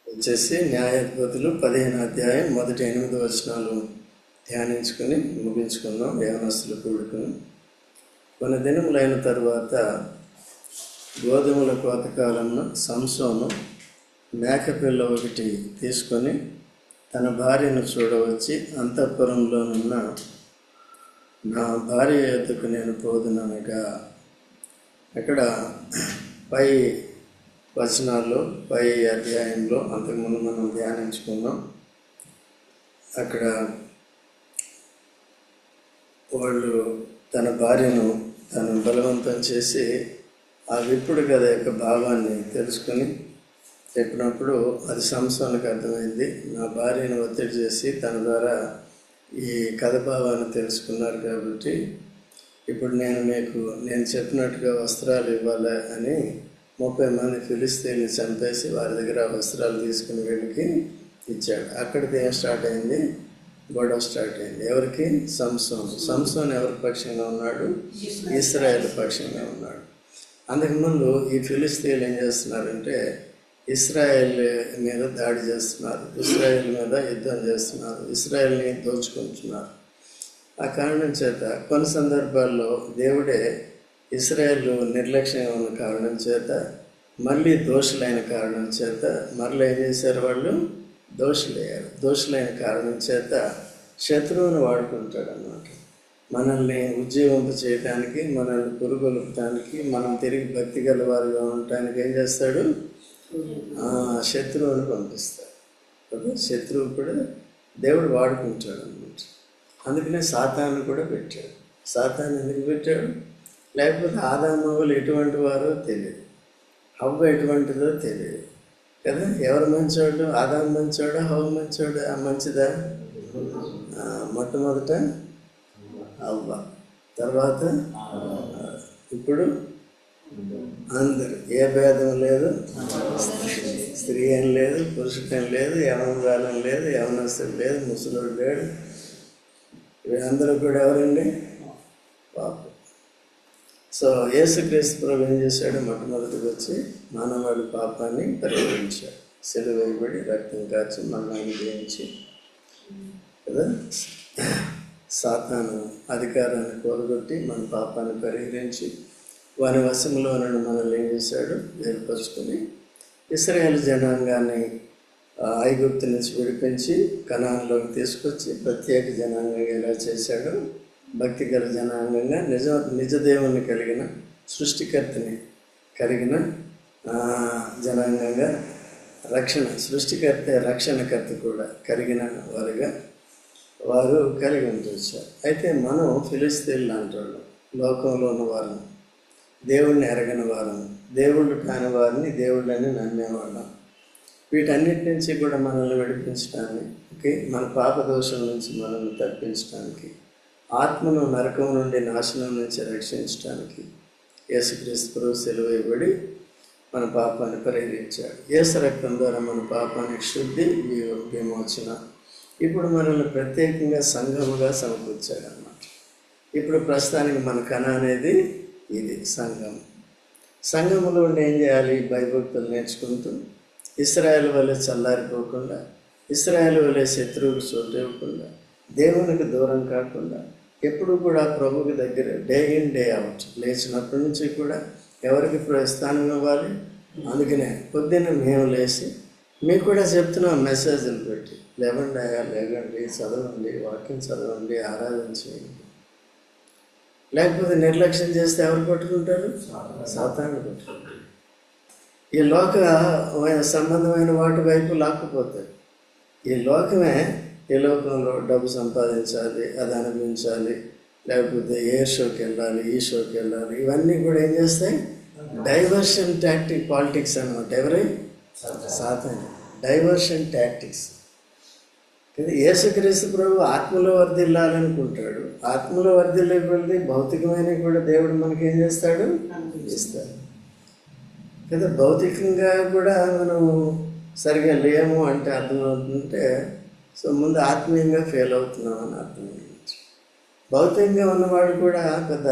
వచ్చేసి న్యాయాధిపతులు 15వ అధ్యాయం మొదటి 8 వచనాలు ధ్యానించుకొని ముగించుకుందాం. యవనస్తులు కూడుకుని కొన్ని దినములైన తరువాత గోధుమల కోతకాలంలో సంసోను మేకపిల్ల ఒకటి తీసుకొని తన భార్యను చూడవచ్చి, అంతఃపురంలోనున్న నా భార్య యొద్దకు నేను పోదుననగా. అక్కడ పై వచనాల్లో పై అధ్యాయంలో అంతకుముందు మనం ధ్యానించుకున్నాం. అక్కడ వాళ్ళు తన భార్యను తను బలవంతం చేసి ఆ విప్పుడు గద యొక్క భావాన్ని తెలుసుకొని చెప్పినప్పుడు అది సంసోనుకు అర్థమైంది. నా భార్యను ఒత్తిడి చేసి తన ద్వారా ఈ కథ భావాన్ని తెలుసుకున్నారు కాబట్టి ఇప్పుడు నేను చెప్పినట్టుగా వస్త్రాలు ఇవ్వాలి అని 30 మంది ఫిలిస్తీన్ని చంపేసి వారి దగ్గర వస్త్రాలు తీసుకుని వీళ్ళకి ఇచ్చాడు. అక్కడికి ఏం స్టార్ట్ అయింది? గొడవ స్టార్ట్ అయింది. ఎవరికి? సంసోను ఎవరి పక్షంగా ఉన్నాడు? ఇశ్రాయేలు పక్షంగా ఉన్నాడు. అంతకుముందు ఈ ఫిలిస్తీన్లు ఏం చేస్తున్నారంటే ఇశ్రాయేల్ మీద దాడి చేస్తున్నారు, ఇశ్రాయేల్ మీద యుద్ధం చేస్తున్నారు, ఇశ్రాయేల్ని దోచుకుంటున్నారు. ఆ కారణం చేత కొన్ని సందర్భాల్లో దేవుడే ఇశ్రాయేలు నిర్లక్ష్యంగా ఉన్న కారణం చేత, మళ్ళీ దోషులైన కారణం చేత మరలా ఏం చేశారు? వాళ్ళు దోషులయ్యారు. దోషులైన కారణం చేత శత్రువును వాడుకుంటాడు అన్నమాట. మనల్ని ఉజ్జీవింప చేయడానికి, మనల్ని పురుగొల్పడానికి, మనం తిరిగి భక్తి గల వారిగా ఉండటానికి ఏం చేస్తాడు? శత్రువుని పంపిస్తాడు కదా. శత్రువు కూడా దేవుడు వాడుకుంటాడు అన్నమాట. అందుకనే సాతాను కూడా పెట్టాడు. సాతాను ఎందుకు పెట్టాడు? లేకపోతే ఆదామవ్వలు ఎటువంటి వారో తెలియదు, హవ్వ ఎటువంటిదో తెలియదు కదా. ఎవరు మంచోడు? ఆదాము మంచోడా, హవ్వ మంచోడా? మంచిదా? మొట్టమొదట హవ్వ, తర్వాత ఇప్పుడు అందరు. ఏ భేదం లేదు, స్త్రీ అని లేదు, పురుషుడు లేదు, యవనరాలం లేదు, యవనస్తుడు లేదు, ముసలుడు లేడు. వీళ్ళందరూ కూడా ఎవరండి? పాపం. సో యేసుక్రీస్తు ప్రభు ఏం చేశాడు? మొట్టమొదటికి వచ్చి మానవాళి పాపాన్ని పరిహరించాడు. సిలువ వేయబడి రక్తం కార్చి మరణాన్ని జయించి కదా, సాతాను అధికారాన్ని కూలగొట్టి మన పాపాన్ని పరిహరించి వారి వశంలో నుండి మనల్ని ఏం చేశాడు? ఏర్పరచుకొని ఇశ్రాయేలు జనాంగాన్ని ఐగుప్తు నుంచి విడిపించి కనాన్లోకి తీసుకొచ్చి ప్రత్యేక జనాంగంగా ఎలా చేశాడు? భక్తి గల జనాంగంగా, నిజ దేవుని కలిగిన, సృష్టికర్తని కలిగిన జనాంగంగా, సృష్టికర్త రక్షణకర్త కూడా కలిగిన వారుగా వారు కలిగి వచ్చారు. అయితే మనం ఫిలిస్తీన్లు అంటాడు, లోకంలో ఉన్న వారిని, దేవుణ్ణి ఎరగని వారిని, దేవుళ్ళు కాని వారిని దేవుళ్ళని నమ్మేవాళ్ళం. వీటన్నిటి నుంచి కూడా మనల్ని విడిపించడానికి, మన పాప దోషం నుంచి మనల్ని తప్పించడానికి, ఆత్మను నరకం నుండి, నాశనం నుంచి రక్షించడానికి యేసుక్రీస్తు ప్రభు సిలువ వేయబడి మన పాపాన్ని పరిహరించాడు. యేసు రక్తం ద్వారా మన పాపానికి శుద్ధి, విమోచన. ఇప్పుడు మనల్ని ప్రత్యేకంగా సంఘముగా సమకూర్చాడు అన్నమాట. ఇప్పుడు ప్రస్తుతానికి మన కణ అనేది ఇది సంఘం. సంఘములో ఉండి ఏం చేయాలి? భయభక్తులు నేర్చుకుంటూ, ఇశ్రాయేలు వలె చల్లారిపోకుండా, ఇశ్రాయేలు వలె శత్రువుకు చోటు ఇవ్వకుండా, దేవునికి దూరం కాకుండా, ఎప్పుడు కూడా ప్రభువుకి దగ్గర డే ఇన్ డే అవుట్, లేచినప్పటి నుంచి కూడా ఎవరికి స్థానం ఇవ్వాలి. అందుకనే పొద్దున్న మేము లేచి మీకు కూడా చెప్తున్నాం, మెసేజ్లు పెట్టి, లేవండి అయ్యా, లేకండి, చదవండి, వాక్యం చదవండి, ఆరాధన చేయండి. లేకపోతే నిర్లక్ష్యం చేస్తే ఎవరు పట్టుకుంటారు? సాతాను పట్టుకుంటారు. ఈ లోక సంబంధమైన వాటి వైపు లాక్కుపోతారు. ఈ లోకమే, ఈ లోకంలో డబ్బు సంపాదించాలి, అది అనుభవించాలి, లేకపోతే ఏ షోకి వెళ్ళాలి, ఈ షోకి వెళ్ళాలి, ఇవన్నీ కూడా ఏం చేస్తాయి? డైవర్షన్ పాలిటిక్స్ అన్నమాట. ఎవరి? సాతాను. Diversion tactics. యేసుక్రీస్తు ప్రభు ఆత్మలో వర్ధిల్లాలనుకుంటాడు. ఆత్మలో వర్ధిల్లేది భౌతికమైన కూడా దేవుడు మనకి ఏం చేస్తాడు? ఇస్తాడు కదా. భౌతికంగా కూడా మనం సరిగా లేము అంటే అర్థమవుతుంటే, సో ముందు ఆత్మీయంగా ఫెయిల్ అవుతున్నాం అని అర్థం. భౌతికంగా ఉన్నవాడు కూడా పెద్ద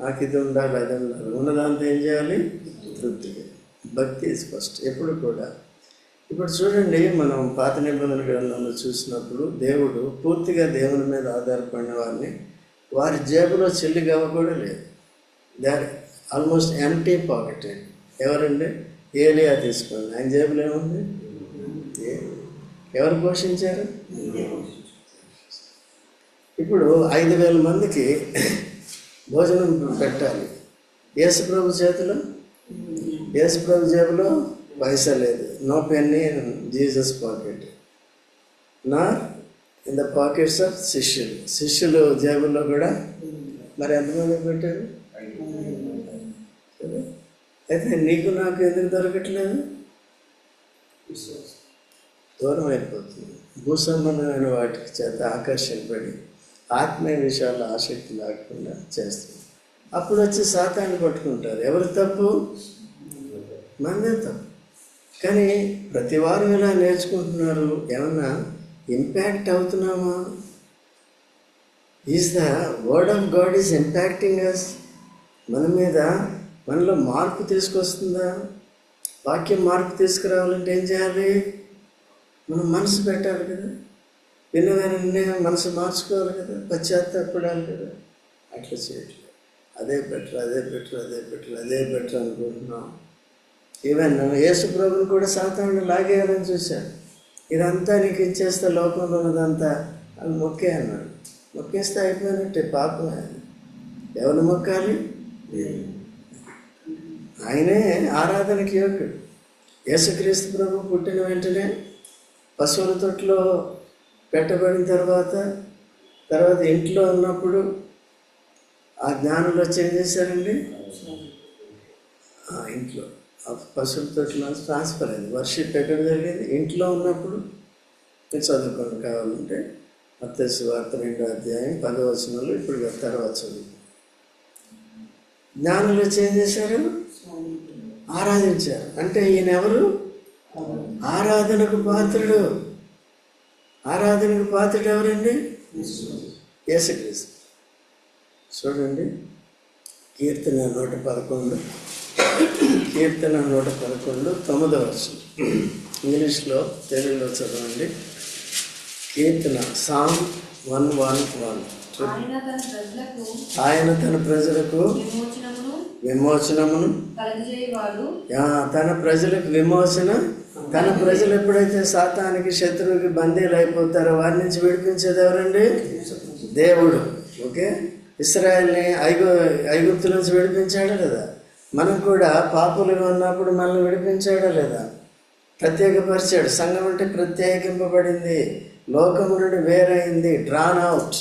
నాకు ఇది ఉండాలి, అది ఉండాలి, ఉన్నదాంతో ఏం చేయాలి? తృప్తిగా. భక్తి ఇస్ ఫస్ట్. ఎప్పుడు కూడా ఇప్పుడు చూడండి, మనం పాత నిబంధన గ్రంథంలో చూసినప్పుడు దేవుడు పూర్తిగా దేవుని మీద ఆధారపడిన వారిని వారి జేబులో చెల్లి గవ్వ కూడా లేదు. They are almost empty pocketed. ఎవరండి? ఏలియా తీసుకోండి, ఆయన జేబులో ఏముంది? ఎవరు పోషించారు? ఇప్పుడు 5,000 మందికి భోజనం పెట్టాలి. యేసుప్రభు చేతిలో, యేసుప్రభు జేబులో పైసా లేదు. No penny in Jesus pocket, nor in the pockets of శిష్యులు జేబుల్లో కూడా. మరి ఎంతమందికి పెట్టారు? అయితే నీకు నాకు ఎందుకు దొరకట్లేదు? దూరం అయిపోతుంది. భూసంబంధమైన వాటికి చేత ఆకర్షింపబడి ఆత్మీయ విషయాల్లో ఆసక్తి లేకుండా చేస్తుంది. అప్పుడు వచ్చి సాతాన్ని పట్టుకుంటారు. ఎవరు తప్పు? మనదే తప్పు. కానీ ప్రతి వారం ఇలా నేర్చుకుంటున్నారు. ఏమన్నా ఇంపాక్ట్ అవుతున్నామా? Is the word of God is impacting us? మన మీద, మనలో మార్పు తీసుకొస్తుందా? వాక్యం మార్పు తీసుకురావాలంటే ఏం చేయాలి? మనం మనసు పెట్టాలి కదా, విన్నదాన్ని మనసు మార్చుకోవాలి కదా, పశ్చాత్తాపడాలి కదా. అట్లా చేయట్లేదు. అదే బెటర్ అనుకుంటున్నాం. ఈవెన్ యేసు ప్రభుని కూడా సాతానుడు లాగేయాలని చూశాడు. ఇదంతా నీకు ఇచ్చేస్తే లోకంలో ఉన్నదంతా అని మొక్కే అన్నాడు. మొక్కేస్తే అయిపోయినట్టే, పాపమే. ఎవరు మొక్కాలి? ఆయనే ఆరాధనకి యోగ్యుడు. యేసుక్రీస్తు ప్రభు పుట్టిన వెంటనే పశువుల తొట్టులో పెట్టబడిన తర్వాత ఇంట్లో ఉన్నప్పుడు ఆ జ్ఞానులు వచ్చి ఏం చేశారండి? ఇంట్లో పశువుల తొట్టులో ట్రాన్స్ఫర్ అయింది. వర్షిప్ ఎక్కడ జరిగేది? ఇంట్లో ఉన్నప్పుడు. మీరు చదువుకోండి కావాలంటే. మత్తయి సువార్త 2వ అధ్యాయం 10వ వచనంలో ఇప్పుడు తర్వాత చదువు. జ్ఞానులు వచ్చి ఏం చేశారు? ఆరాధించారు. అంటే ఈయన ఎవరు? ఆరాధనకు పాత్రుడు. ఆరాధనకు పాత్రుడు ఎవరండి? యేసుక్రీస్తు. చూడండి, కీర్తన 111 9వ వచనం. ఇంగ్లీష్లో, తెలుగులో చదవండి. కీర్తన, సామ్ 111. ఆయన తన ప్రజలకు విమోచనమును, తన ప్రజలకు విమోచన. తన ప్రజలు ఎప్పుడైతే సాతానికి, శత్రువుకి బందీలు అయిపోతారో వారి నుంచి విడిపించేది ఎవరండి? దేవుడు. ఓకే, ఇశ్రాయేల్ని ఐగుప్తు నుంచి విడిపించాడా లేదా? మనం కూడా పాపులుగా ఉన్నప్పుడు మనల్ని విడిపించాడా లేదా? ప్రత్యేకపరిచాడు. సంఘం అంటే ప్రత్యేకింపబడింది, లోకము నుండి వేరైంది, డ్రాన్ అవుట్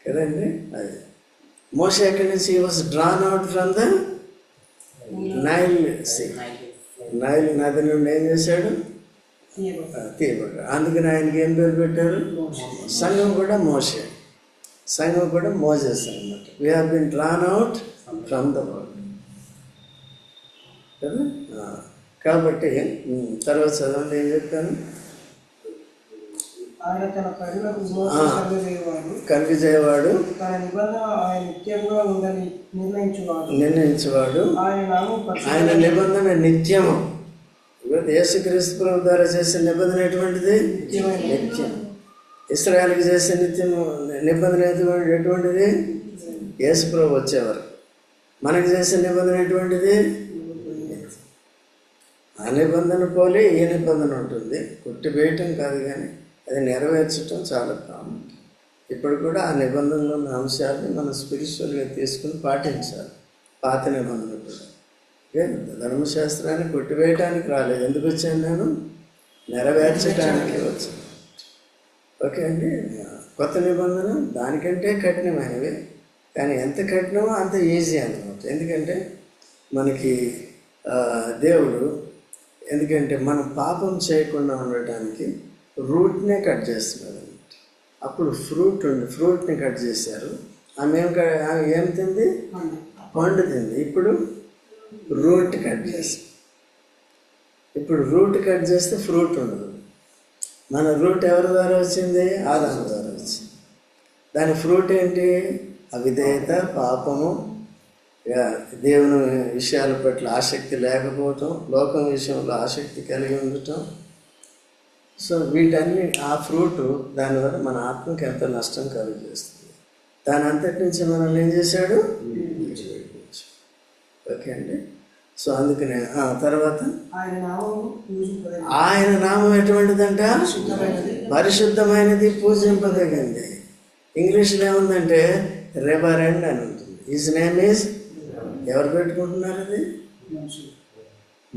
కదండి. అది మోషే ఎక్కడి నుంచి? He was drawn out from the Nile sea. Nile నది నుండి ఏం చేశాడు? తీయబడ్డాడు. అందుకని ఆయనకి ఏం పేరు పెట్టారు? సంఘం కూడా మోషే, సంఘం కూడా మోజెస్ అన్నమాట. We have been drawn out from the world కదా. కాబట్టి తర్వాత చదవండి, ఏం చెప్పాను? కలుగజేయవాడు, నిర్ణయించేవాడు. ఆయన నిబంధన నిత్యము. యేసుక్రీస్తు ప్రభు ద్వారా చేసిన నిబంధన ఎటువంటిది? నిత్యం. ఇశ్రాయేలుకి చేసే నిబంధన ఎటువంటిది? యేసు ప్రభు వచ్చేవారు. మనకి చేసే నిబంధన ఎటువంటిది? ఆ నిబంధన పోలే ఈ నిబంధన ఉంటుంది. కొట్టివేయటం కాదు, కానీ అది నెరవేర్చడం చాలా ప్రాముఖ్యం. ఇప్పుడు కూడా ఆ నిబంధనలో ఉన్న అంశాన్ని మనం స్పిరిచువల్గా తీసుకుని పాటించాలి. పాత నిబంధన కూడా ధర్మశాస్త్రాన్ని కొట్టివేయటానికి రాలేదు. ఎందుకు వచ్చాను నేను? నెరవేర్చడానికి వచ్చాను. ఓకే అండి. కొత్త నిబంధన దానికంటే కఠినమైనవి, కానీ ఎంత కఠినమో అంత ఈజీ అన్నమాట. ఎందుకంటే మనకి దేవుడు, ఎందుకంటే మనం పాపం చేయకుండా ఉండటానికి రూట్నే కట్ చేస్తున్నాడు అన్నమాట. అప్పుడు ఫ్రూట్ని కట్ చేశారు. ఆమె ఏం తింది? పండు తింది. ఇప్పుడు రూట్ కట్ చేస్తాం. ఇప్పుడు రూట్ కట్ చేస్తే ఫ్రూట్ ఉండదు. మన రూట్ ఎవరి ద్వారా వచ్చింది? ఆదాము ద్వారా వచ్చింది. దాని ఫ్రూట్ ఏంటి? అవిధేయత, పాపము, ఇక దేవుని విషయాల పట్ల ఆసక్తి లేకపోవటం, లోకం విషయంలో ఆసక్తి కలిగి ఉండటం. సో వీటన్ని ఆ ఫ్రూట్ దానివల్ల మన ఆత్మకి ఎంతో నష్టం కలుగజేస్తుంది. దాని అంతటి నుంచి మనల్ని ఏం చేశాడు? ఓకే అండి. సో అందుకనే తర్వాత ఆయన నామం ఎటువంటిదంట? పరిశుద్ధమైనది, పూజింపదగింది. ఇంగ్లీష్లో ఏముందంటే రెవరెండ్ అని ఉంటుంది. హిజ్ నేమ్ ఈజ్, ఎవరు పెట్టుకుంటున్నారు అది?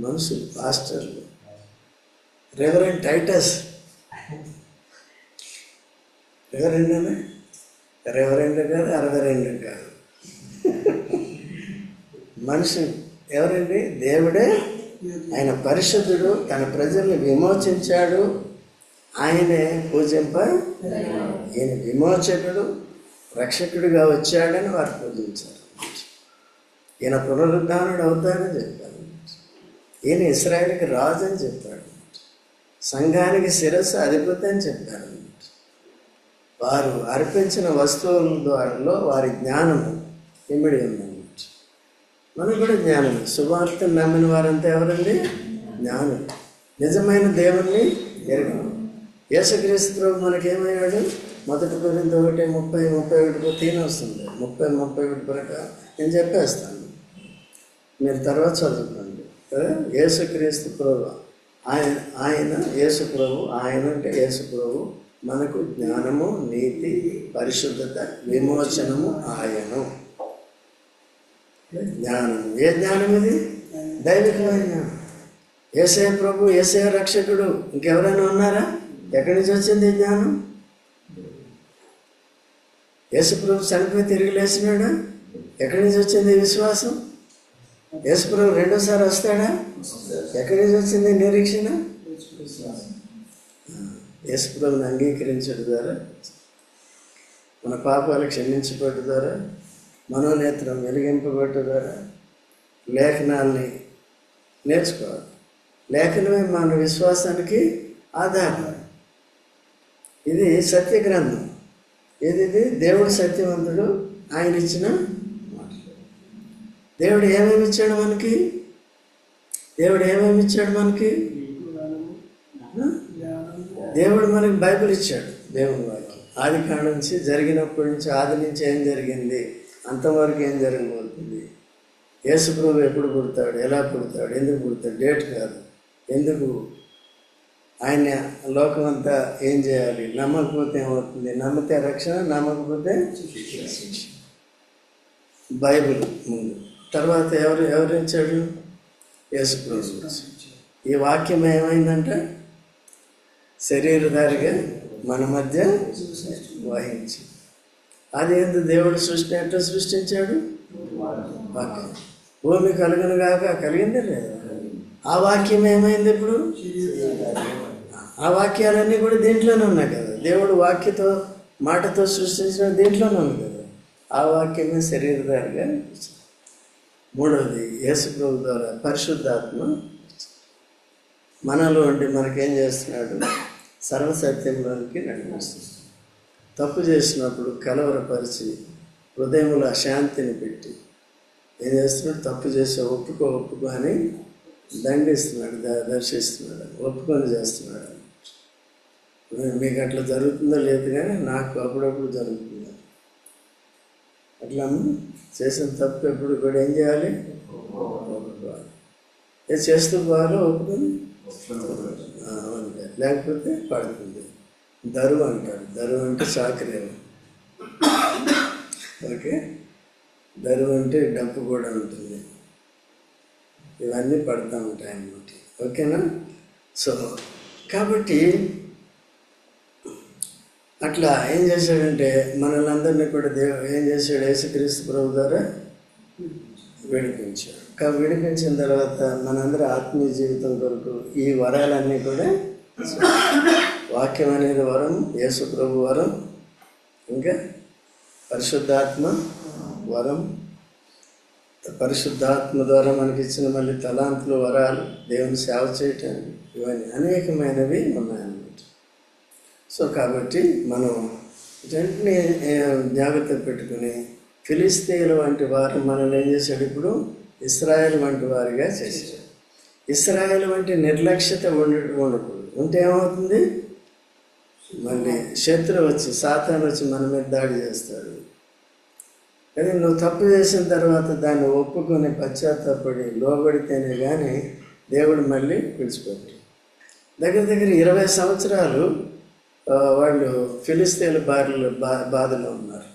మనుషులు, పాస్టర్లు. Reverend Titus. రెవరెండ్ అనే రెవరెండ్ కాదు, 62 కాదు. మనిషి ఎవరండి? దేవుడే. ఆయన పరిశుద్ధుడు, తన ప్రజల్ని విమోచించాడు. ఆయనే పూజింప, ఈయన విమోచకుడు, రక్షకుడిగా వచ్చాడని వారు పూజించారు. ఈయన పునరుద్ధానుడు అవుతాడని చెప్పారు. ఈయన ఇశ్రాయేలుకి రాజు అని చెప్పాడు. సంఘానికి శిరస్సు అధిపతి అని చెప్పారు. వారు అర్పించిన వస్తువుల ద్వారా వారి జ్ఞానము ఇమిడి ఉందన్నమాట. మనకు కూడా జ్ఞానం. సువార్తను నమ్మిన వారంతా ఎవరండి? జ్ఞానం. నిజమైన దేవుణ్ణి ఎరగను. యేసుక్రీస్తు ప్రభు మనకేమయ్యాడు? 1 కొరింథీ 1:30-31 తీన వస్తుంది. 30-31 ప్రకారం నేను చెప్పేస్తాను, మీరు తర్వాత చదువుకోండి కదా. యేసుక్రీస్తు ప్రభు ఆయన యేసు ప్రభు, ఆయన అంటే యేసు ప్రభు మనకు జ్ఞానము, నీతి, పరిశుద్ధత, విమోచనము ఆయను. జ్ఞానము. ఏ జ్ఞానం ఇది? దైవికమైన జ్ఞానం. యేసయ్య ప్రభు, యేసయ్య రక్షకుడు. ఇంకెవరైనా ఉన్నారా? ఎక్కడి నుంచి వచ్చింది ఈ జ్ఞానం? యేసు ప్రభు చనిపోయి తిరిగి లేచినాడా? ఎక్కడి నుంచి వచ్చింది ఈ విశ్వాసం? యేసు ప్రభు రెండోసారి వస్తాడా? ఎక్కడి నుంచి వచ్చింది నిరీక్షణ? యేసు ప్రభుని అంగీకరించడం ద్వారా, మన పాపాలు క్షమించబడ్డ ద్వారా, మనోనేత్రం వెలిగింపబడ్డ ద్వారా లేఖనాల్ని నేర్చుకోవాలి. లేఖనమే మన విశ్వాసానికి ఆధారం. ఇది సత్య గ్రంథం. ఇది దేవుడు సత్యవంతుడు. ఆయన ఇచ్చిన మాటలు. దేవుడు ఏమేమి ఇచ్చాడు మనకి? దేవుడు మనకి బైబిల్ ఇచ్చాడు. దేవుని వాక్యం ఆది కాండ నుంచి, జరిగినప్పటి నుంచి, ఆది నుంచి ఏం జరిగింది, అంతవరకు ఏం జరగబోతుంది, యేసు ప్రభు ఎప్పుడు పుడతాడు, ఎలా పుడతాడు, ఎందుకు పుడతాడు, డేట్ కాదు, ఎందుకు, ఆయన లోకం అంతా ఏం చేయాలి, నమ్మకపోతే ఏమవుతుంది, నమ్మితే రక్షణ, నమ్మకపోతే శిక్ష. బైబిల్ ముందు. తర్వాత ఎవరిచ్చాడు? యేసు ప్రభు. ఈ వాక్యం ఏమైందంటే శరీరధారిగా మన మధ్య వహించి. అది ఎందుకు దేవుడు సృష్టి ఎట్లా సృష్టించాడు? వాక్యం. భూమి కలుగును గాక, కలిగిందే లేదా? ఆ వాక్యం ఏమైంది ఇప్పుడు? ఆ వాక్యాలన్నీ కూడా దీంట్లోనే ఉన్నాయి కదా. దేవుడు వాక్యతో, మాటతో సృష్టించిన దీంట్లోనే ఉంది కదా. ఆ వాక్యమే శరీరధారిగా. మూడవది, యేసు ప్రభు ద్వారా పరిశుద్ధాత్మ మనలో ఉండి మనకేం చేస్తున్నాడు? సర్వసత్యంలోనికి నడిపిస్తుంది. తప్పు చేసినప్పుడు కలవరపరిచి హృదయంలో అశాంతిని పెట్టి ఏం చేస్తున్నాడు? తప్పు చేసే ఒప్పుకో అని దండిస్తున్నాడు, దర్శిస్తున్నాడు, ఒప్పుకొని చేస్తున్నాడు. మీకు అట్లా జరుగుతుందో లేదు కానీ నాకు అప్పుడప్పుడు జరుగుతుంది. అట్లా చేసిన తప్పు ఎప్పుడు కూడా ఏం చేయాలి? ఒప్పుకోవాలి. ఏది చేస్తూ పోవాలో ఒప్పుకొని, లేకపోతే పడుతుంది. దరువు అంటారు. దరువు అంటే చాకరేవు. ఓకే, దరువు అంటే డబ్బు కూడా ఉంటుంది. ఇవన్నీ పడుతూ ఉంటాయి అన్నమాట. ఓకేనా? సో కాబట్టి అట్లా ఏం చేశాడంటే మనల్ని అందరినీ కూడా ఏం చేశాడు? యేసుక్రీస్తు ప్రభు ద్వారా విడిపించాడు. కాబట్టి విడిపించిన తర్వాత మనందరి ఆత్మీయ జీవితం కొరకు ఈ వరాలన్నీ కూడా, వాక్యం అనేది వరం, యేసు ప్రభు వరం, ఇంకా పరిశుద్ధాత్మ వరం, పరిశుద్ధాత్మ ద్వారా మనకి ఇచ్చిన మళ్ళీ తలాంతులు, వరాలు, దేవుని సేవ చేయటానికి, ఇవన్నీ అనేకమైనవి ఉన్నాయన్నమాట. సో కాబట్టి మనం వెంటనే జాగ్రత్త పెట్టుకుని ఫిలిస్తీయుల వంటి వారు మనల్ని ఏం చేశాడు? ఇప్పుడు ఇశ్రాయేల్ వంటి వారిగా చేశాడు. ఇశ్రాయేల్ వంటి నిర్లక్ష్యత ఉండకూడదు. ఉంటే ఏమవుతుంది? మళ్ళీ శత్రువు వచ్చి, సాతాను వచ్చి మన మీద దాడి చేస్తాడు. కానీ నువ్వు తప్పు చేసిన తర్వాత దాన్ని ఒప్పుకొని పశ్చాత్తాపడి లోబడితేనే కానీ దేవుడు మళ్ళీ విడిచిపెట్టాడు. దగ్గర దగ్గర 20 సంవత్సరాలు వాళ్ళు ఫిలిస్తీన్ల బాధలో ఉన్నారు.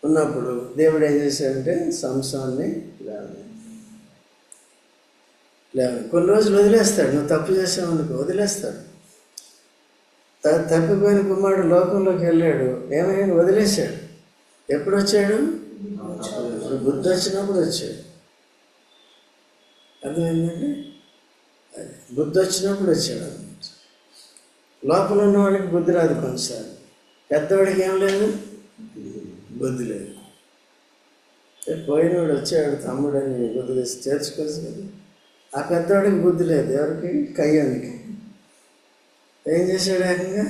ఉన్నప్పుడు దేవుడు ఏం చేశాడంటే సంసోన్ని లేవని కొన్ని రోజులు వదిలేస్తాడు. నువ్వు తప్పు చేసావనుకో వదిలేస్తాడు. తప్పిపోయిన కుమారుడు లోకంలోకి వెళ్ళాడు, ఏమైనా వదిలేశాడు. ఎప్పుడు వచ్చాడు? బుద్ధి వచ్చినప్పుడు వచ్చాడు. అర్థమైందండి? బుద్ధి వచ్చినప్పుడు వచ్చాడు అన్నమాట. లోపల ఉన్నవాడికి బుద్ధి రాదు కొన్నిసార్లు. పెద్దవాడికి ఏం లేదు, బుద్ధి లేదు. పోయినవాడు వచ్చాడు తమ్ముడని బుద్ధి చేర్చుకోవచ్చు కదా. ఆ పెద్దవాడికి బుద్ధి లేదు. ఎవరికి? కయ్యానికి. ఏం చేశాడు? ఏకంగా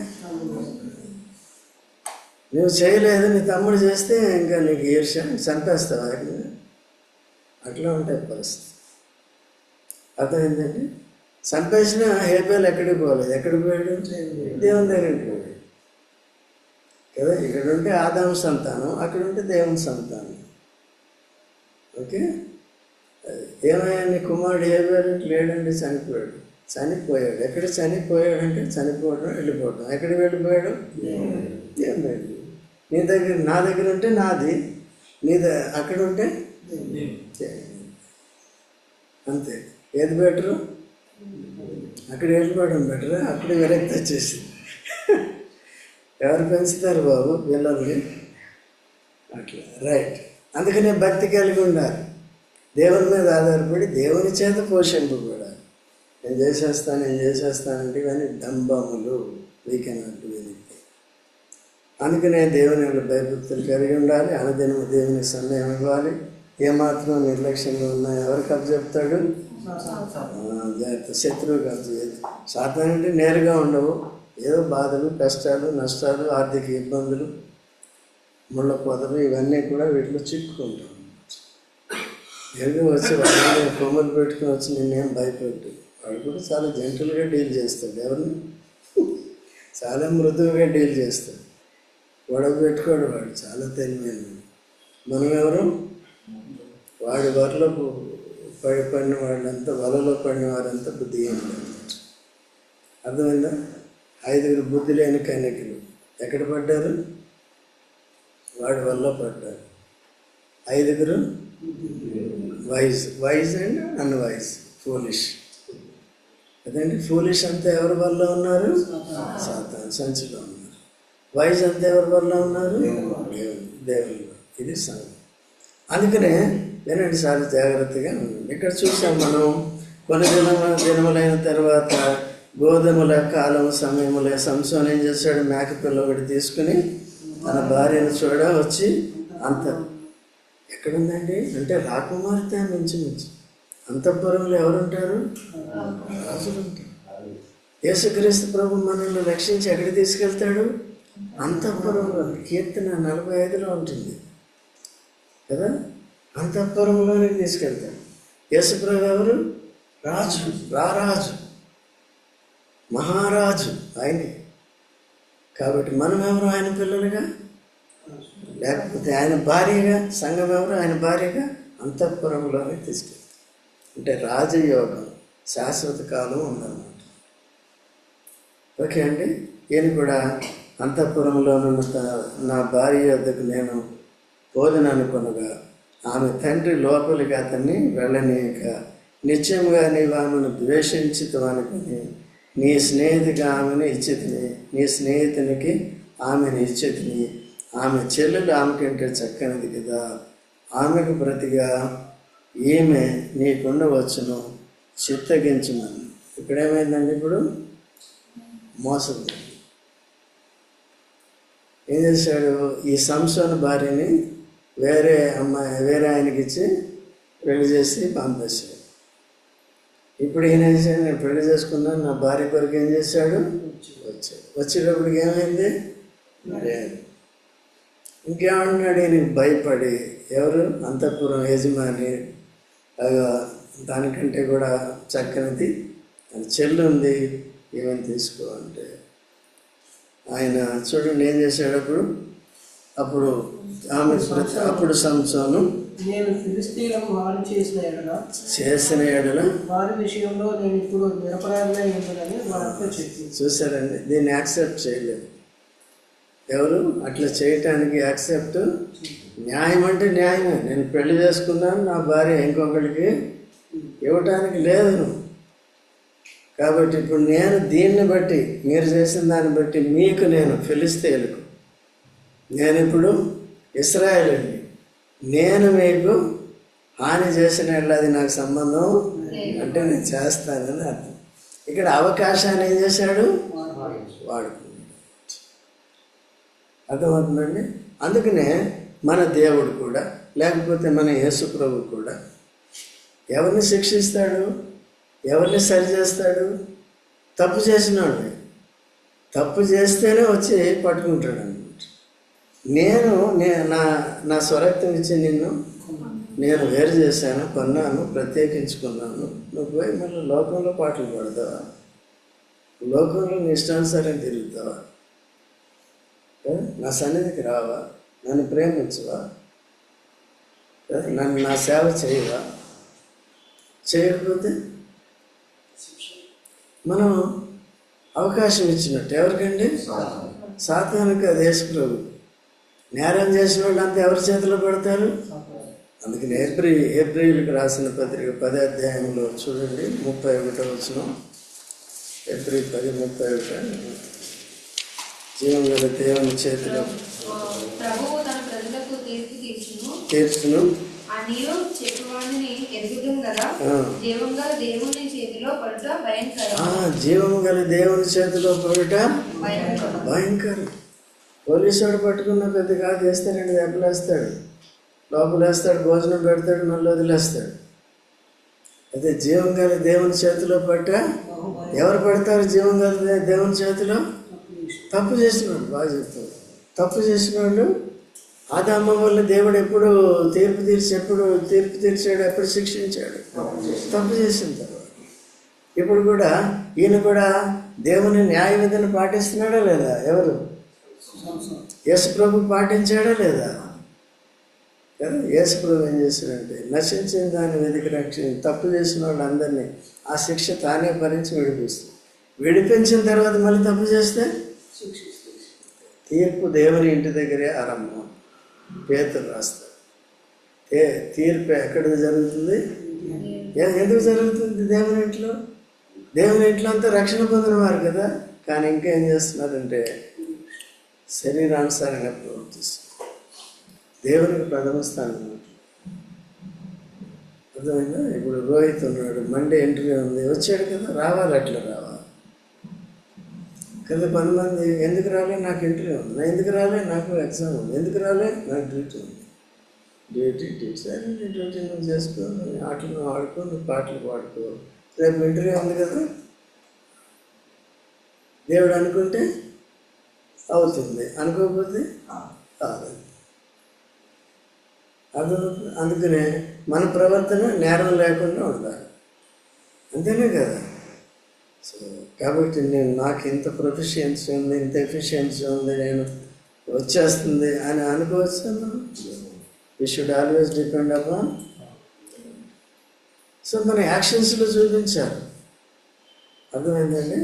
నువ్వు చేయలేదు, నీ తమ్ముడు చేస్తే ఇంకా నీకు ఈర్ష్య, చంపేస్తావు ఏకంగా. అట్లా ఉంటాయి పరిస్థితి. అర్థమైందండి? చంపేసిన హేబేల్ ఎక్కడికి పోలేదు. ఎక్కడికి పోయాడు? దేవుని దగ్గరికి పోయాడు కదా. ఇక్కడ ఉంటే ఆదాము సంతానం, అక్కడ ఉంటే దేవుని సంతానం. ఓకే, ఏమయ్యా నీ కుమారుడు హేబేల్ లేడండి, చనిపోయాడు. ఎక్కడ చనిపోయాడంటే చనిపోవడం, వెళ్ళిపోవడం. ఎక్కడికి వెళ్ళిపోయాడు? దేవుని దగ్గర. నీ దగ్గర, నా దగ్గర ఉంటే నాది, అక్కడ ఉంటే అంతే. ఏది బెటరు? అక్కడ వెళ్ళిపోవడం బెటరా? అక్కడ విరక్తి వచ్చేసింది. ఎవరు పెంచుతారు బాబు పిల్లల్ని? అట్లా రైట్. అందుకనే భక్తి కలిగి ఉండాలి. దేవుని మీద ఆధారపడి దేవుని చేత పోషింపబడాలి. నేను చేసేస్తానంటే ఇవన్నీ డంబములు. We cannot do anything. అందుకనే దేవుని భయభక్తులు కలిగి ఉండాలి. అనుదినము దేవుని సమయం ఇవ్వాలి. ఏమాత్రం నిర్లక్ష్యంగా ఉన్నా ఎవరికి అప్పచెప్తాడు? జాగ్రత్త, శత్రువుకి అప్పచెప్తాడు. సాతాను అంటే నేరుగా ఉండవు. ఏదో బాధలు, కష్టాలు, నష్టాలు, ఆర్థిక ఇబ్బందులు, ముళ్ళ పొదలు, ఇవన్నీ కూడా వీటిలో చిక్కుకుంటాం. నేరుగా వచ్చి వాళ్ళు కొమ్మలు పెట్టుకుని వచ్చి నిన్నేం భయపెట్టు. వాడు కూడా చాలా జెంటల్గా డీల్ చేస్తాడు. ఎవరిని? చాలా మృదువుగా డీల్ చేస్తాడు. గొడవ పెట్టుకోడు. వాడు చాలా తెలివైన. మనం ఎవరు? వాడి వరలో పడిన వాళ్ళంతా, వలలో పడిన వారంతా బుద్ధి ఏంటి? అర్థమైందా? 5 బుద్ధి లేని కన్యకలు ఎక్కడ పడ్డారు? వాడి వల్ల పడ్డారు. 5 వైజ్ అండ్ అన్వైజ్, ఫూలిష్. అదండి, ఫూలిష్ అంతా ఎవరి వల్ల ఉన్నారు? సాతాను సంచిలో ఉన్నారు. వైజ్ అంతా ఎవరి వల్ల ఉన్నారు? దేవుని. ఇది సంగతి. అందుకనే వినండి, చాలా జాగ్రత్తగా ఉండండి. ఇక్కడ చూసాం మనం, కొన్ని దినములైన తర్వాత గోధుమల కాలం సమయములే సంసోను ఏం చేశాడు? మేకపిల్ల ఒకటి తీసుకుని తన భార్యను వచ్చి అంత ఎక్కడుందండి అంటే రాకుమార్తె మించి అంతఃపురంలో ఎవరుంటారు? రాజులు ఉంటారు. యేసుక్రీస్తు ప్రభు మనల్ని రక్షించి ఎక్కడికి తీసుకెళ్తాడు? అంతఃపురంలో. కీర్తన 45లో ఉంటుంది కదా. అంతఃపురంలోనే తీసుకెళ్తాడు. యేసుప్రభు ఎవరు? రాజు, రారాజు, మహారాజు ఆయనే. కాబట్టి మనం ఎవరు? ఆయన పిల్లలుగా, లేకపోతే ఆయన భార్యగా. సంఘం ఎవరు? ఆయన భార్యగా. అంతఃపురంలోనే తీసుకెళ్తాడు. అంటే రాజయోగం శాశ్వత కాలం ఉందన్నమాట. ఓకే అండి. ఈయన కూడా అంతఃపురంలోనున్న నా భార్య వద్దకు నేను పోదననుకొనగా ఆమె తండ్రి లోపలికి అతన్ని వెళ్ళనీయక, నిత్యముగా నీవు ఆమెను ద్వేషించితవనుకుని నీ స్నేహితుడికి ఆమెను ఇచ్చితిని, నీ స్నేహితునికి ఆమెను ఇచ్చితిని. ఆమె చెల్లెలు ఆమెకంటే చక్కనిది కదా, ఆమెకు ప్రతిగా ఈమె నీకుండవచ్చును, చిత్తగించమని. ఇక్కడేమైందండి? ఇప్పుడు మోసం. ఏం చేశాడు? ఈ సంసోను భార్యని వేరే ఆయనకి ఇచ్చి పెళ్లి చేసి పంపేశాడు. ఇప్పుడు ఈయన ఏం చేశాడు? నేను పెళ్లి చేసుకున్నాను, నా భార్య కొరకు ఏం చేశాడు? వచ్చేటప్పటికి ఏమైంది? లేదు. ఇంకేమన్నాడు, నీకు భయపడి ఎవరు అంతఃపురం యజమాని దానికంటే కూడా చక్కనిది చెల్లు ఉంది, ఏమని తీసుకో అంటే ఆయన చూడండి ఏం చేశాడు. అప్పుడు ఆమె అప్పుడు సంసోను నేను ఫిలిష్తీయులకు హాని చేసిన ఎడల వారి విషయంలో నేను ఇప్పుడు నిరపరాధిగా ఉందని వారితో చెప్పింది. చూసారండి, దీన్ని యాక్సెప్ట్ చేయలేదు ఎవరు. అట్లా చేయటానికి యాక్సెప్ట్, న్యాయం అంటే న్యాయమే. నేను పెళ్లి చేసుకున్నాను, నా భార్య ఇంకొకరికి ఇవ్వటానికి లేదు. కాబట్టి ఇప్పుడు నేను దీన్ని బట్టి, మీరు చేసిన దాన్ని బట్టి మీకు నేను ఫిలిష్తీయులకు, నేను ఇప్పుడు ఇశ్రాయేలుని, నేను మీకు హాని చేసిన అది నాకు సంబంధం అంటే నేను చేస్తానని అర్థం. ఇక్కడ అవకాశాన్ని ఏం చేశాడు, వాడుకున్నాడు. అర్థమవుతుందండి. అందుకనే మన దేవుడు కూడా, లేకపోతే మన యేసు ప్రభు కూడా ఎవరిని శిక్షిస్తాడు, ఎవరిని సరి చేస్తాడు? తప్పు చేసినాడు. తప్పు చేస్తేనే వచ్చి పట్టుకుంటాడు అనమాట. నా స్వరక్తం ఇచ్చి నిన్ను నేను వేరు చేశాను, కొన్నాను, ప్రత్యేకించుకున్నాను. నువ్వు పోయి మళ్ళీ లోకంలో పాటలు పాడతావా? లోకంలో నీ ఇష్టానుసారం తిరుగుతావా? నా సన్నిధికి రావా? నన్ను ప్రేమించవా? నన్ను నా సేవ చేయవా? చేయకపోతే మనం అవకాశం ఇచ్చినట్టు. ఎవరికండి? సాతానుకి. అది యేసు ప్రభు. నేరం చేసిన వాళ్ళంతా ఎవరి చేతిలో పడతారు? అందుకని ఏప్రిల్కి రాసిన పత్రిక 10వ అధ్యాయంలో చూడండి 31వ వచనం. ఏప్రిల్ 10:31. జీవం గల దేవుని చేతిలో ప్రభువు తన ప్రజలకు తీర్చును అనియు చెప్పువాడిని ఎరుగుదుం కదా. జీవం గల దేవుని చేతిలో పడుట భయంకరం. జీవం గల దేవుని చేతిలో పడుట భయంకరం. పోలీసు వాడు పట్టుకున్న పెద్ద కాదు, వేస్తే 2 దెబ్బలు వేస్తాడు, లోపల వేస్తాడు, భోజనం పెడతాడు, మళ్ళీ వదిలేస్తాడు. అదే జీవం గల దేవుని చేతిలో పట్ట ఎవరు పడతారు? జీవం గల దేవుని చేతిలో తప్పు చేసినాడు. బాగా చెప్తాడు. తప్పు చేసినాడు. ఆదాము వల్ల దేవుడు ఎప్పుడు తీర్పు తీర్చాడు? ఎప్పుడు శిక్షించాడు? తప్పు చేసిన తర్వాత. ఇప్పుడు కూడా ఈయన కూడా దేవుని న్యాయ విధిని పాటిస్తున్నాడా లేదా? ఎవరు? యేసు ప్రభు పాటించాడా లేదా? కదా. యేసు ప్రభు ఏం చేశాడంటే నశించిన దాన్ని వెతికి రక్షించి తప్పు చేసిన వాళ్ళందరినీ ఆ శిక్ష తానే భరించి విడిపిస్తుంది. విడిపించిన తర్వాత మళ్ళీ తప్పు చేస్తే తీర్పు దేవుని ఇంటి దగ్గరే ఆరంభం. పేతురు రాస్తాడు. తీర్పు ఎక్కడ జరుగుతుంది? ఎందుకు జరుగుతుంది? దేవుని ఇంట్లో. దేవుని ఇంట్లో అంతా రక్షణ పొందిన వారు కదా. కానీ ఇంకేం చేస్తున్నారంటే శరీరానుసారంగా ప్రవర్తిస్తారు. దేవునికి ప్రథమ స్థానం. అర్థమైందా? ఇప్పుడు రోహిత్ ఉన్నాడు, మండే ఇంటర్వ్యూ ఉంది, వచ్చాడు కదా, రావాలి, అట్లా రావాలి కదా. కొంతమంది ఎందుకు రాలే, నాకు ఇంటర్వ్యూ ఉంది, ఎందుకు రాలే, నాకు ఎగ్జామ్ ఉంది, ఎందుకు రాలే, నాకు డ్యూటీ ఉంది. డ్యూటీ సరే, నీ డ్యూటీ నువ్వు చేసుకో, ఆటలు నువ్వు ఆడుకో, నువ్వు పాటలు పాడుకో, రేపు ఇంటర్వ్యూ ఉంది కదా. దేవుడు అనుకుంటే అవుతుంది, అనుకోకపోతే కాదు. అందుకనే మన ప్రవర్తన నేరం లేకుండా ఉండాలి. అంతేనే కదా. సో కాబట్టి నాకు ఇంత ప్రొఫిషియన్సీ ఉంది, ఇంత ఎఫిషియన్సీ ఉంది, నేను వచ్చేస్తుంది అని అనుకోవచ్చు. We should always depend upon. So మన యాక్షన్స్లో చూపించాలి. అర్థమైందండి.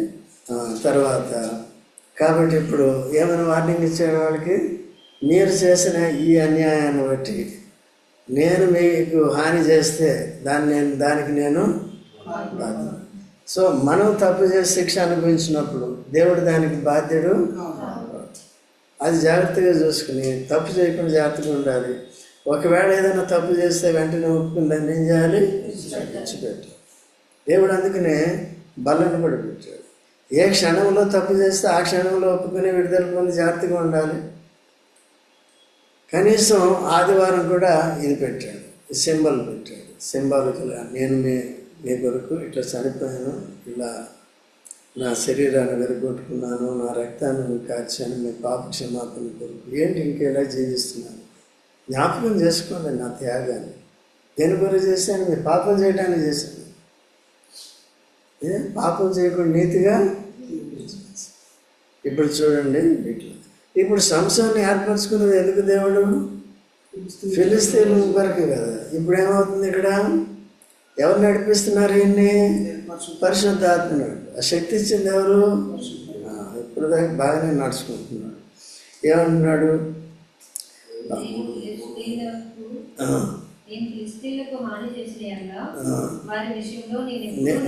తర్వాత కాబట్టి ఇప్పుడు ఏమైనా వార్నింగ్ ఇచ్చాడు వాళ్ళకి? మీరు చేసిన ఈ అన్యాయాన్ని బట్టి నేను మీకు హాని చేస్తే దానికి నేను బాధ్యత. సో మనం తప్పు చేసి శిక్ష అనుభవించినప్పుడు దేవుడు దానికి బాధ్యుడు. అది జాగ్రత్తగా చూసుకుని తప్పు చేయకుండా జాగ్రత్తగా ఉండాలి. ఒకవేళ ఏదైనా తప్పు చేస్తే వెంటనే ఒప్పుకుని దాన్ని ఏం చేయాలి? విడిచిపెట్టాలి. దేవుడు అందుకనే బలను కూడా పెట్టాడు. ఏ క్షణంలో తప్పు చేస్తే ఆ క్షణంలో ఒప్పుకుని విడుదల పొంది జాగ్రత్తగా ఉండాలి. కనీసం ఆదివారం కూడా ఇది పెట్టాడు, సింబల్ పెట్టాడు. సింబాలికల్గా నేను మీ కొరకు ఇట్లా చనిపోయాను, ఇలా నా శరీరాన్ని విరగొట్టుకున్నాను, నా రక్తాన్ని కార్చాను మీ పాప క్షమాపణ కొరకు. ఏంటి ఇంకేలా జీవిస్తున్నాను? జ్ఞాపకం చేసుకోండి నా త్యాగాన్ని. దేని కొరకు చేశాను? మీ పాపం చేయడానికి చేశాను. పాపం చేయకుండా నీతిగా ఇప్పుడు చూడండి ఇట్లా. ఇప్పుడు సంసారాన్ని ఏర్పరచుకున్నది ఎందుకు దేవుడు? ఫిలిస్తీన్ల కొరకు కదా. ఇప్పుడు ఏమవుతుంది ఇక్కడ? ఎవరు నడిపిస్తున్నారు ఈయన్ని? పరిశుద్ధాత్మ. ఆ శక్తి ఇచ్చింది ఎవరు? ఇప్పుడు దాకా బాగానే నడుచుకుంటున్నాడు. ఏమంటున్నాడు?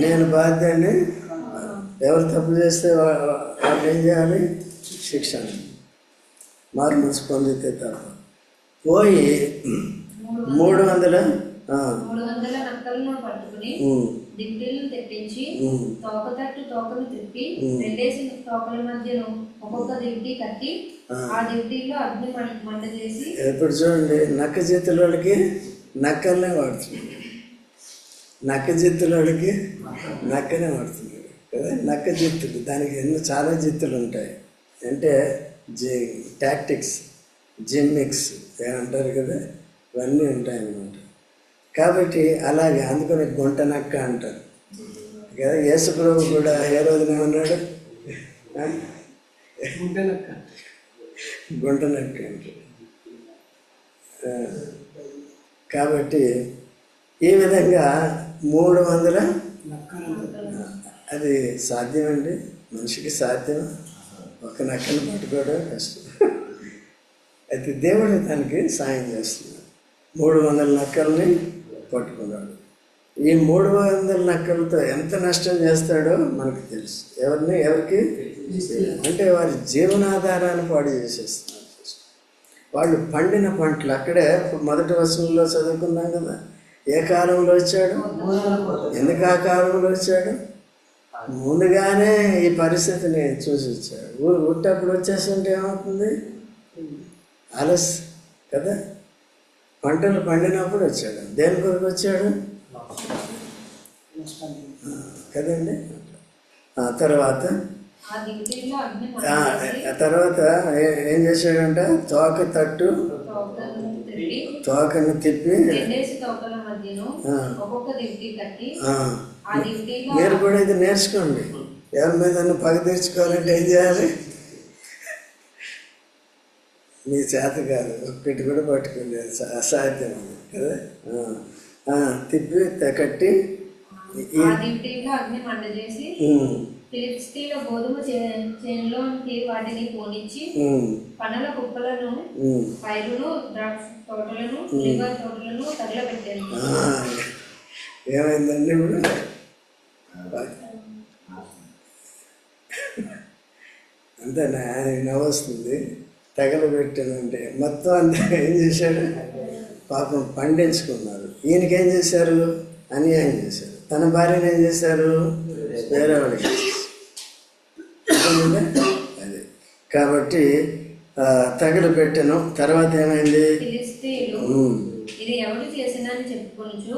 నేను బాధ్యని. ఎవరు తప్పు చేస్తే వాళ్ళు ఏం చేయాలి? శిక్షణ. మారు మనసు పొందితే తప్ప. పోయి 300 నక్కలను పట్టుకుని దిండులను తెప్పించి తోకను తిప్పి 2 తోకల మధ్యను ఒక్కొక్క దిండి కట్టి ఆ దిండిలో అగ్ని మంట చేసి. ఇప్పుడు చూడండి, నక్క చేతులకి నక్కలనే వాడుతున్నాడు. నక్క చేతులకి నక్కనే వాడుతున్నాడు కదా. నక్క జిత్తులు, దానికి చాలా జిత్తులు ఉంటాయి. అంటే టాక్టిక్స్, జిమ్మిక్స్ ఏమంటారు కదా, ఇవన్నీ ఉంటాయన్నమాట. కాబట్టి అలాగే అందుకని గుంట నక్క అంటారు కదా. యేసుప్రభు కూడా ఏ రోజున ఏమన్నాడు? గుంట నక్క అంటారు. కాబట్టి ఈ విధంగా 300 అది సాధ్యమండి? మనిషికి సాధ్యం? ఒక నక్కను పట్టుకోవడం కష్టం. అయితే దేవుడు తనకి సాయం చేస్తున్నాడు. 300 నక్కల్ని పట్టుకున్నాడు. ఈ 300 నక్కలతో ఎంత నష్టం చేస్తాడో మనకు తెలుసు. ఎవరికి? అంటే వారి జీవనాధారాన్ని పాడు చేసేస్తున్నారు. వాళ్ళు పండిన పంటలు అక్కడే మొదటి వచనంలో చదువుకున్నాం కదా. ఏ కాలంలో వచ్చాడు? ఎందుకు ఆ కాలంలో వచ్చాడు? ముందుగానే ఈ పరిస్థితిని చూసి వచ్చాడు. ఉట్టప్పుడు వచ్చేస్తుంటే ఏమవుతుంది? ఆలస్యం కదా. పంటలు పండినప్పుడు వచ్చాడు. దేని కొరకు వచ్చాడు కదండి. తర్వాత ఏం చేశాడంట? తోకను తిప్పి. మీరు కూడా ఇది నేర్చుకోండి. ఎవరి మీద పగ తీర్చుకోవాలంటే ఏం చేయాలి? మీ చేత కాదు, ఒక్కటి కూడా పట్టుకోండి, అసాధ్యం కదా. తిప్పి కట్టి ఫిలిష్తీయుల గోధుమ చేనులోకి వాటిని పోనిచ్చి పనల కుప్పలను, పైరును, ద్రాక్ష తోటలను, లివర్ తోటలను తగలబెట్టారు. ఏమైందండి ఇప్పుడు? అంతేనా? నవ్వొస్తుంది. తగలబెట్టానంటే మొత్తం అంతా ఏం చేశాడు? పాపం పండించుకున్నారు. ఈయనకేం చేశారు? అన్యాయం చేశారు. తన భార్యను ఏం చేశారు? వేరే వాడికి. అదే కాబట్టి తగలబెట్టను. తర్వాత ఏమైంది? ఇది ఎవరు చేసినని చెప్పుకొనుచు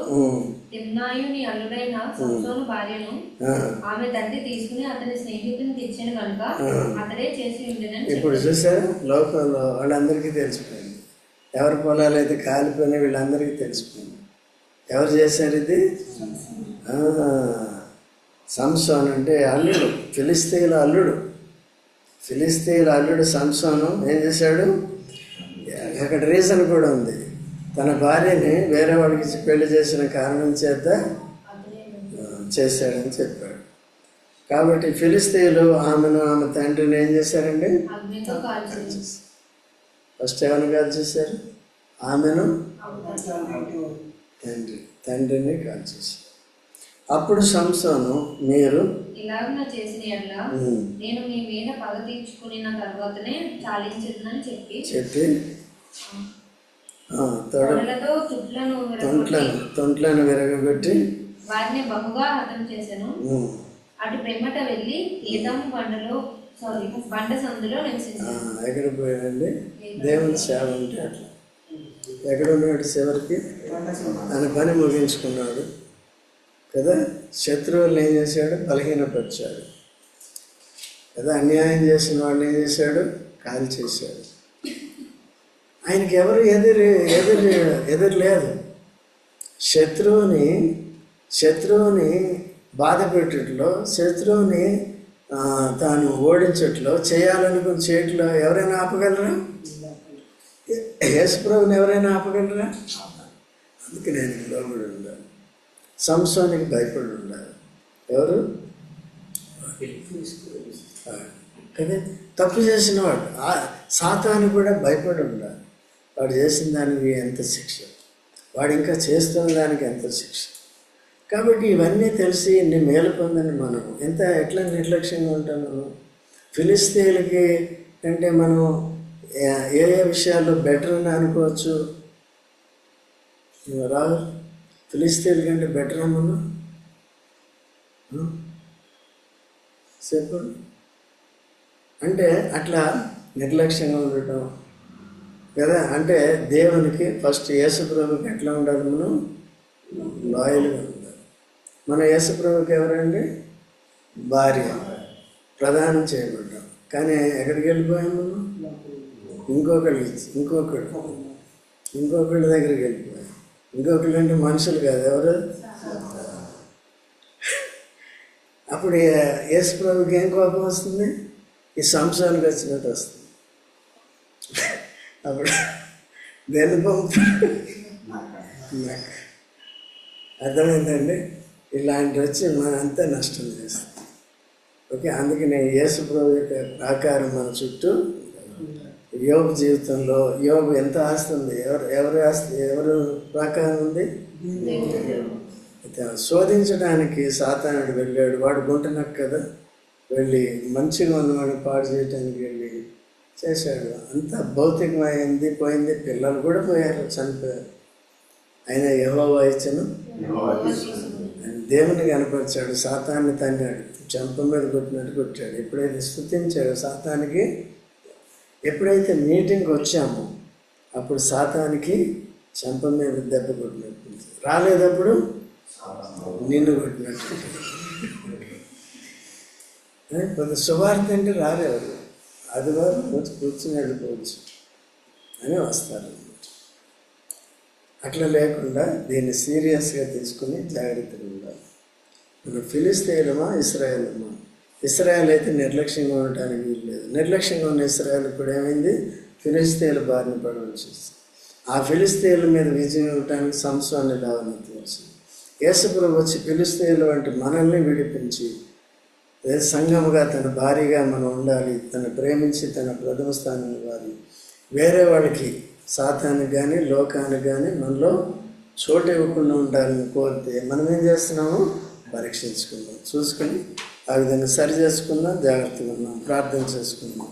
తిమ్నాయుని అల్లుడైన సంసోను భార్యను ఆమె తండ్రి తీసుకుని అతని స్నేహితుని తెచ్చిన కనుక అతడే చేసి ఉండేనని. ఇప్పుడు చూసారు, లోకంలో వాళ్ళందరికీ తెలిసిపోయింది. ఎవరి పొలాలు అయితే కాలిపోయినా వీళ్ళందరికీ తెలిసిపోయింది. ఎవరు చేశారు ఇది? సంసోను అంటే అల్లుడు, ఫిలిస్తీయుల అల్లుడు. ఫిలిస్తీయుల అల్లుడు సంసోను ఏం చేశాడు? అక్కడ రీజన్ కూడా ఉంది. తన భార్యని వేరే వాడికి పెళ్లి చేసిన కారణం చేత చేశాడని చెప్పాడు. కాబట్టి ఫిలిస్తీయులు ఆమెను, ఆమె తండ్రిని ఏం చేశారండి? ఫస్ట్ ఎవరిని కాల్చేశారు? ఆమెను, తండ్రిని కాల్చేశారు. అప్పుడు సంసోను, మీరు ఇలాగ చేసిన నేను మీ మీద పగ తీర్చుకున్న తర్వాతనే చాలించదని చెప్పి తొంట్లను విరగబెట్టి వారిని బహుగా హతం చేశాను. అటు పిమ్మట వెళ్ళి ఏదాము బండ సందులో నివసించాను. ఎక్కడ పోయాడండి? దేవుని సేవ అంటే అట్లా. ఎక్కడున్నాడు? చివరికి తన పని ముగించుకున్నాడు కదా. శత్రువులను ఏం చేశాడు? బలహీనపరిచాడు. ఏదో అన్యాయం చేసిన వాడిని ఏం చేశాడు? కాల్ చేశాడు. ఆయనకి ఎవరు ఎదురు లేదు. శత్రువుని బాధ పెట్టుట్లో, శత్రువుని తాను ఓడించట్లో, చేయాలనుకుని చేయట్లో ఎవరైనా ఆపగలరా? యేసుప్రభుని ఎవరైనా ఆపగలరా? అందుకే నేను లోబడి ఉండాలి. సంసోనికి భయపడి ఉండాలి. ఎవరు? కదా, తప్పు చేసిన వాడు. సాతాను కూడా భయపడి ఉండాలి. వాడు చేసిన దానికి ఎంత శిక్ష, వాడు ఇంకా చేస్తున్న దానికి ఎంత శిక్ష. కాబట్టి ఇవన్నీ తెలిసి ఇన్ని మేలు పొందని మనం ఎట్లా నిర్లక్ష్యంగా ఉంటాం? మనం ఫిలిస్తీన్లకి అంటే మనం ఏ విషయాల్లో బెటర్ అని అనుకోవచ్చు? రాదు. ఫిలిస్తీన్ల కంటే బెటర్ మనం చెప్పండి. అంటే అట్లా నిర్లక్ష్యంగా ఉండటం కదా. అంటే దేవునికి ఫస్ట్ యేసుప్రభుకి ఎట్లా ఉండాలి? మనం లాయల్గా ఉండాలి. మన యేసుప్రభుకి ఎవరండి? భార్య, ప్రదానం చేయబడ్డాం. కానీ ఎక్కడికి వెళ్ళిపోయాము మనం? ఇంకొకళ్ళ దగ్గరికి వెళ్ళిపోయాం. ఇంకొకళ్ళు అంటే మనుషులు కాదు, ఎవరు? అప్పుడు యేసుప్రభుకి ఏం కోపం వస్తుంది? ఈ సంసారానికి వచ్చినట్టు వస్తుంది. అప్పుడు దేని పంపుతాడు? అర్థమైందండి? ఇలాంటి వచ్చి మనంతా నష్టం చేస్తాం. ఓకే, అందుకనే యేసుప్రభు యొక్క ఆకారం మన చుట్టూ. యోబు జీవితంలో యోబు ఎంత ఆస్తి ఉంది? ఎవరు ప్రాకారం ఉంది? అయితే శోధించడానికి సాతానుడు వెళ్ళాడు. వాడు గుంటనక్క కదా, వెళ్ళి మంచిగా ఉన్నవాడిని పాడు చేయడానికి వెళ్ళి చేశాడు. అంత భౌతికమైంది, పోయింది. పిల్లలు కూడా పోయారు, చనిపోయారు. ఆయన యెహోవా ఇచ్చను దేవుని కనపరిచాడు. సాతాన్ని తన్నాడు, చెంప మీద కొట్టినట్టు కొట్టాడు. ఎప్పుడైతే స్తుతించాడు సాతానికి, ఎప్పుడైతే మీటింగ్కి వచ్చామో అప్పుడు సాతానికి చెంప మీద దెబ్బ కొట్టినట్టు, రాలేదప్పుడు నిన్ను కొట్టినట్టు. కొంత సువార్త అంటే రాలేవారు, ఆదివారం కూర్చుని వెళ్ళిపోవచ్చు అని వస్తారు. అట్లా లేకుండా దీన్ని సీరియస్గా తీసుకుని జాగ్రత్తగా ఉండాలి. మనం ఫిలిస్తీయులమా ఇశ్రాయేలమా? ఇశ్రాయేల్ అయితే నిర్లక్ష్యంగా ఉండటానికి వీలు లేదు. నిర్లక్ష్యంగా ఉన్న ఇశ్రాయేల్ ఇప్పుడు ఏమైంది? ఫిలిస్తీయుల బారిన పడవలసి వస్తుంది. ఆ ఫిలిస్తీయుల మీద విజయం ఇవ్వటానికి సంసోన్ని లేవనెత్తి వచ్చింది. యేసుప్రభు వచ్చి ఫిలిస్తీయుల వంటి మనల్ని విడిపించి సంఘముగా తన భార్యగా మనం ఉండాలి, తను ప్రేమించి తన ప్రథమ స్థానం ఇవ్వాలి. వేరే వాళ్ళకి, సాతానికి కానీ లోకానికి కానీ మనలో చోటు ఇవ్వకుండా ఉండాలని కోరితే మనం ఏం చేస్తున్నాము? పరీక్షించుకుందాం, చూసుకుని ఆ విధంగా సరి చేసుకుందాం, జాగ్రత్తగా ఉన్నాం, ప్రార్థన చేసుకుందాం.